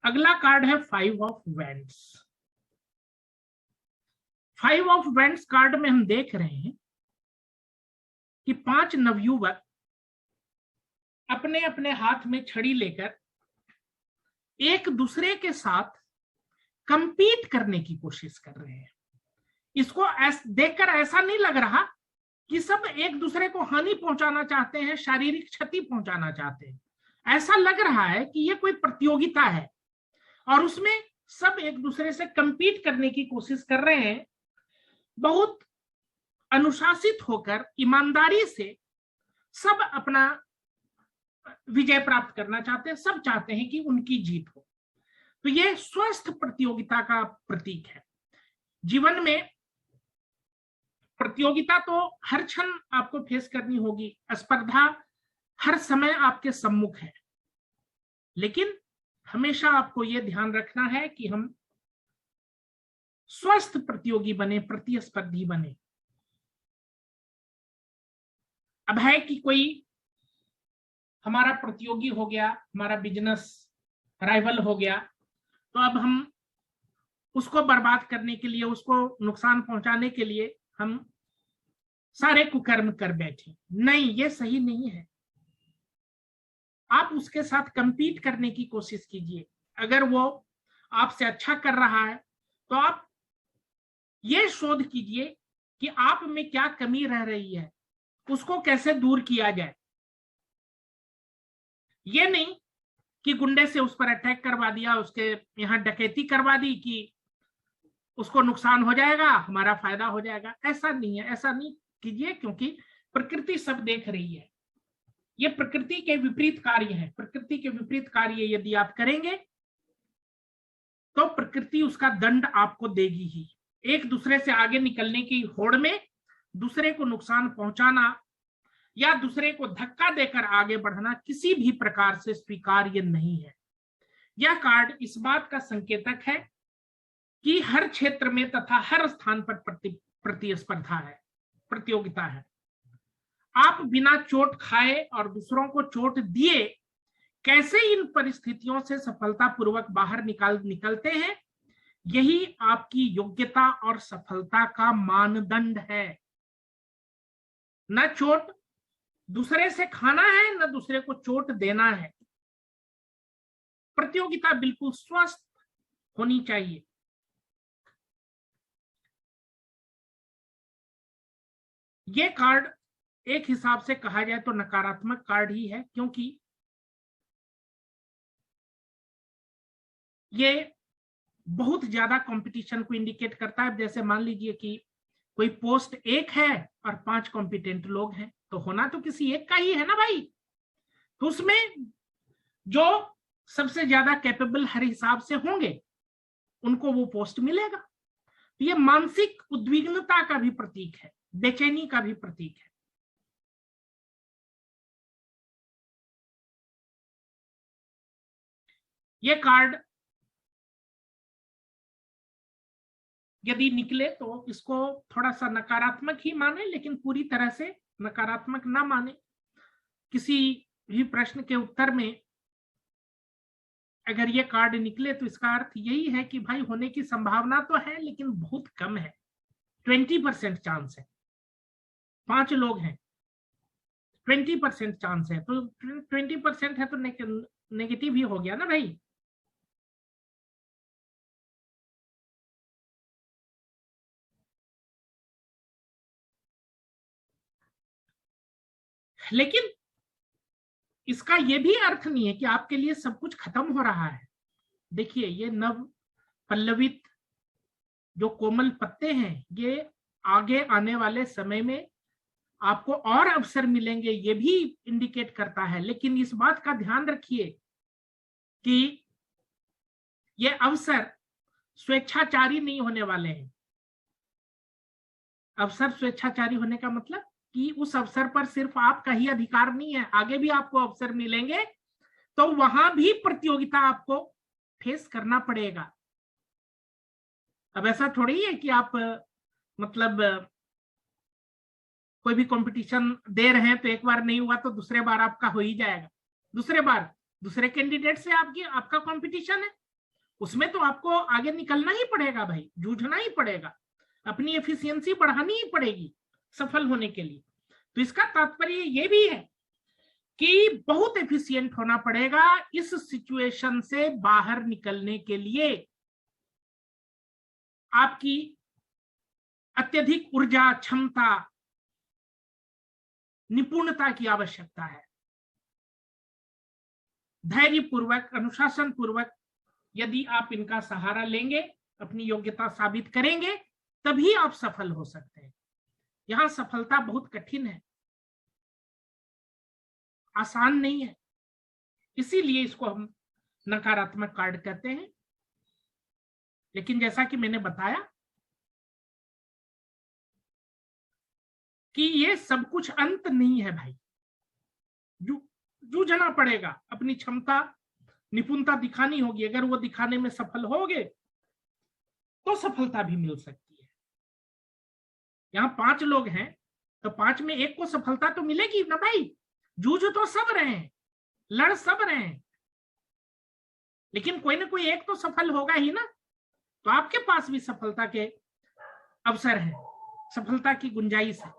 अगला कार्ड है 5 of wands. 5 of wands card में हम देख रहे हैं कि 5 नवयुवक अपने अपने हाथ में छड़ी लेकर एक दूसरे के साथ कंपीट करने की कोशिश कर रहे हैं। इसको देखकर ऐसा नहीं लग रहा कि सब एक दूसरे को हानि पहुंचाना चाहते हैं, शारीरिक क्षति पहुंचाना चाहते हैं। ऐसा लग रहा है कि ये कोई प्रतियोगिता है और उसमें सब एक दूसरे से कंपीट करने की कोशिश कर रहे हैं। बहुत अनुशासित होकर ईमानदारी से सब अपना विजय प्राप्त करना चाहते हैं, सब चाहते हैं कि उनकी जीत हो। तो ये स्वस्थ प्रतियोगिता का प्रतीक है। जीवन में प्रतियोगिता तो हर क्षण आपको फेस करनी होगी, स्पर्धा हर समय आपके सम्मुख है, लेकिन हमेशा आपको यह ध्यान रखना है कि हम स्वस्थ प्रतियोगी बने, प्रतिस्पर्धी बने। अब है कि कोई हमारा प्रतियोगी हो गया, हमारा बिजनेस राइवल हो गया, तो अब हम उसको बर्बाद करने के लिए, उसको नुकसान पहुंचाने के लिए हम सारे कुकर्म कर बैठे। नहीं, ये सही नहीं है। आप उसके साथ कंपीट करने की कोशिश कीजिए। अगर वो आपसे अच्छा कर रहा है तो आप ये शोध कीजिए कि आप में क्या कमी रह रही है, उसको कैसे दूर किया जाए। ये नहीं कि गुंडे से उस पर अटैक करवा दिया, उसके यहां डकैती करवा दी कि उसको नुकसान हो जाएगा, हमारा फायदा हो जाएगा। ऐसा नहीं है, ऐसा नहीं कीजिए, क्योंकि प्रकृति सब देख रही है। ये प्रकृति के विपरीत कार्य है। प्रकृति के विपरीत कार्य यदि आप करेंगे तो प्रकृति उसका दंड आपको देगी ही। एक दूसरे से आगे निकलने की होड़ में दूसरे को नुकसान पहुंचाना या दूसरे को धक्का देकर आगे बढ़ना किसी भी प्रकार से स्वीकार्य नहीं है। यह कार्ड इस बात का संकेतक है कि हर क्षेत्र में तथा हर स्थान पर प्रतिस्पर्धा है, प्रतियोगिता है। आप बिना चोट खाए और दूसरों को चोट दिए कैसे इन परिस्थितियों से सफलतापूर्वक बाहर निकलते हैं, यही आपकी योग्यता और सफलता का मानदंड है। न चोट दूसरे से खाना है, न दूसरे को चोट देना है। प्रतियोगिता बिल्कुल स्वस्थ होनी चाहिए। ये कार्ड एक हिसाब से कहा जाए तो नकारात्मक कार्ड ही है, क्योंकि ये बहुत ज्यादा कंपटीशन को इंडिकेट करता है। जैसे मान लीजिए कि कोई पोस्ट एक है और 5 कॉम्पिटेंट लोग हैं, तो होना तो किसी एक का ही है ना भाई। तो उसमें जो सबसे ज्यादा कैपेबल हर हिसाब से होंगे उनको वो पोस्ट मिलेगा। तो ये मानसिक उद्विग्नता का भी प्रतीक है, बेचैनी का भी प्रतीक है। ये कार्ड यदि निकले तो इसको थोड़ा सा नकारात्मक ही माने, लेकिन पूरी तरह से नकारात्मक ना माने। किसी भी प्रश्न के उत्तर में अगर ये कार्ड निकले तो इसका अर्थ यही है कि भाई होने की संभावना तो है, लेकिन बहुत कम है, 20% चांस है। 5 लोग हैं, 20% चांस है, तो 20% है तो नेगेटिव ही हो गया ना भाई। लेकिन इसका यह भी अर्थ नहीं है कि आपके लिए सब कुछ खत्म हो रहा है। देखिए, ये नव पल्लवित जो कोमल पत्ते हैं, ये आगे आने वाले समय में आपको और अवसर मिलेंगे, ये भी इंडिकेट करता है। लेकिन इस बात का ध्यान रखिए कि ये अवसर स्वेच्छाचारी नहीं होने वाले हैं। अवसर स्वेच्छाचारी होने का मतलब कि उस अवसर पर सिर्फ आपका ही अधिकार नहीं है, आगे भी आपको अवसर मिलेंगे, तो वहां भी प्रतियोगिता आपको फेस करना पड़ेगा। अब ऐसा थोड़ी है कि आप मतलब कोई भी कंपटीशन दे रहे हैं तो एक बार नहीं हुआ तो दूसरे बार आपका हो ही जाएगा। दूसरे बार दूसरे कैंडिडेट से आपका कंपटीशन है, उसमें तो आपको आगे निकलना ही पड़ेगा भाई, जूझना ही पड़ेगा, अपनी एफिशिएंसी बढ़ानी ही पड़ेगी सफल होने के लिए। तो इसका तात्पर्य ये भी है कि बहुत एफिशिएंट होना पड़ेगा इस सिचुएशन से बाहर निकलने के लिए। आपकी अत्यधिक ऊर्जा, क्षमता, निपुणता की आवश्यकता है। धैर्य पूर्वक, अनुशासन पूर्वक यदि आप इनका सहारा लेंगे, अपनी योग्यता साबित करेंगे, तभी आप सफल हो सकते हैं। यहां सफलता बहुत कठिन है, आसान नहीं है, इसीलिए इसको हम नकारात्मक कार्ड कहते हैं। लेकिन जैसा कि मैंने बताया कि ये सब कुछ अंत नहीं है भाई, जूझना पड़ेगा, अपनी क्षमता, निपुणता दिखानी होगी। अगर वो दिखाने में सफल होगे तो सफलता भी मिल सकती है। यहां 5 लोग हैं तो 5 में एक को सफलता तो मिलेगी ना भाई। जूझ तो सब रहे हैं, लड़ सब रहे हैं, लेकिन कोई ना कोई एक तो सफल होगा ही ना। तो आपके पास भी सफलता के अवसर हैं, सफलता की गुंजाइश है।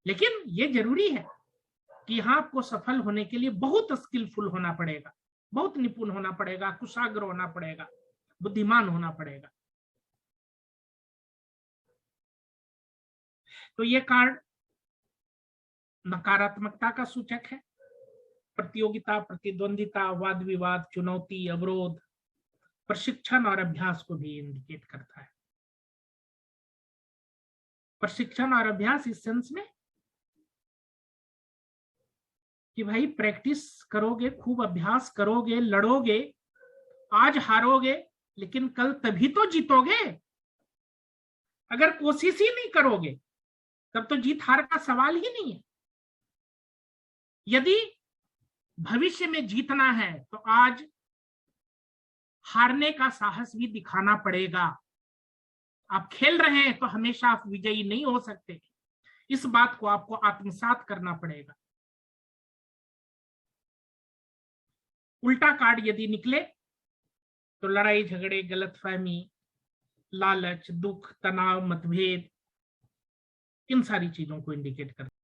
लेकिन यह जरूरी है कि यहां आपको सफल होने के लिए बहुत स्किलफुल होना पड़ेगा, बहुत निपुण होना पड़ेगा, कुशाग्र होना पड़ेगा, बुद्धिमान होना पड़ेगा। तो ये कार्ड नकारात्मकता का सूचक है। प्रतियोगिता, प्रतिद्वंदिता, वाद विवाद, चुनौती, अवरोध, प्रशिक्षण और अभ्यास को भी इंडिकेट करता है। प्रशिक्षण और अभ्यास इस सेंस में कि भाई प्रैक्टिस करोगे, खूब अभ्यास करोगे, लड़ोगे, आज हारोगे लेकिन कल तभी तो जीतोगे। अगर कोशिश ही नहीं करोगे तब तो जीत हार का सवाल ही नहीं है। यदि भविष्य में जीतना है तो आज हारने का साहस भी दिखाना पड़ेगा। आप खेल रहे हैं तो हमेशा आप विजयी नहीं हो सकते, इस बात को आपको आत्मसात करना पड़ेगा। उल्टा कार्ड यदि निकले तो लड़ाई झगड़े, गलतफहमी, लालच, दुख, तनाव, मतभेद, इन सारी चीजों को इंडिकेट करता है।